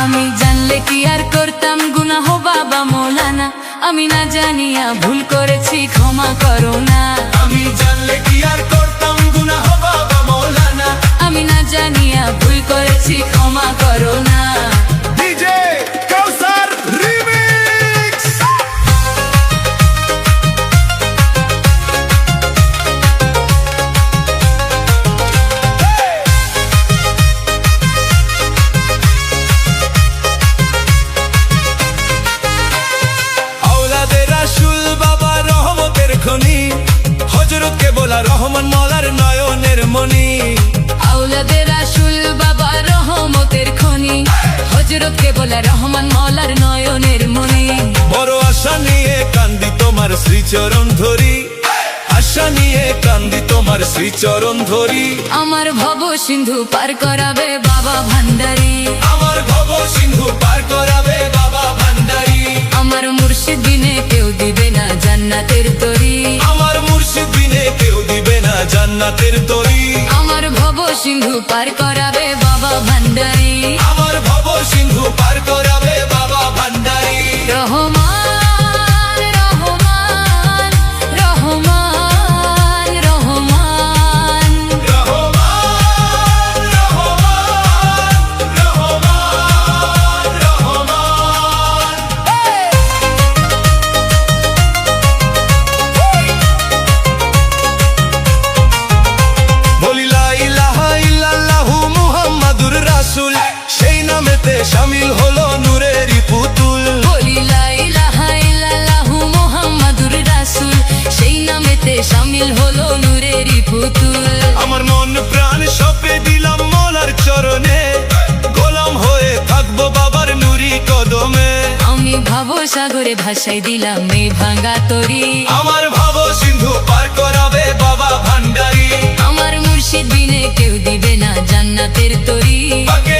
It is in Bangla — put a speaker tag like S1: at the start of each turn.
S1: আমি জানলে কি আর করতাম গুনাহ বাবা মৌলানা, আমি না জানিয়া ভুল করেছি ক্ষমা করো না।
S2: আমি জানলে কি আর করতাম গুনাহ বাবা মৌলানা,
S1: আমি না জানিয়া ভুল করেছি ক্ষমা করো না।
S2: ডিজে কাউসার রিমিক্স। আওলাদে রাসূল বাবা রহমতের খনি, হযরত কেবলা রহমান মওলার নয়নের মনি।
S1: আওলাদে রাসূল বাবা রহমতের খনি, হযরত কেবলা রহমান মওলার নয়নের মনি।
S2: বড় আশা নিয়ে কান্দি তোমার শ্রীচরণ ধরি, আশা নিয়ে কান্দি তোমার শ্রীচরণ ধরি।
S1: আমার ভব সিন্ধু পার করাবে বাবা ভান্ডারি,
S2: আমার ভব সিন্ধু পার করাবে বাবা ভান্ডারি।
S1: আমার মুর্শিদ বিনে কেউ দিবে না জান্নাতের তরি।
S2: আমার মুর্শিদ বিনে কেউ দিবে না জান্নাতের তরি।
S1: আমার ভব সিন্ধু পার করাবে বাবা ভান্ডারি,
S2: আমার ভব সিন্ধু পার করাবে বাবা ভান্ডারি।
S1: রহমান রহমান রহমান রহমান।
S2: রহমান রহমান রহমান রহমান। বলি লা ইলাহা ইল্লাল্লাহু মুহাম্মাদুর রাসূল, সেই নামেতে শামিল হলো নূরেরই পুতুল।
S1: বলি লা ইলাহা ইল্লাল্লাহু মুহাম্মাদুর রাসূল, সেই নামেতে শামিল হলো নূরেরই পুতুল।
S2: আমার মন প্রাণ সঁপে দিলাম মওলার চরণে, গোলাম হয়ে থাকবো বাবার নুরি কদমে।
S1: আমি ভাব সাগরে ভাসাই দিলাম এই ভাঙা তরি।
S2: আমার ভাব সিন্ধু পার করাবে বাবা ভান্ডারি।
S1: আমার মুর্শিদ বিনে কেউ দিবে না জান্নাতের তরি।
S2: পাকে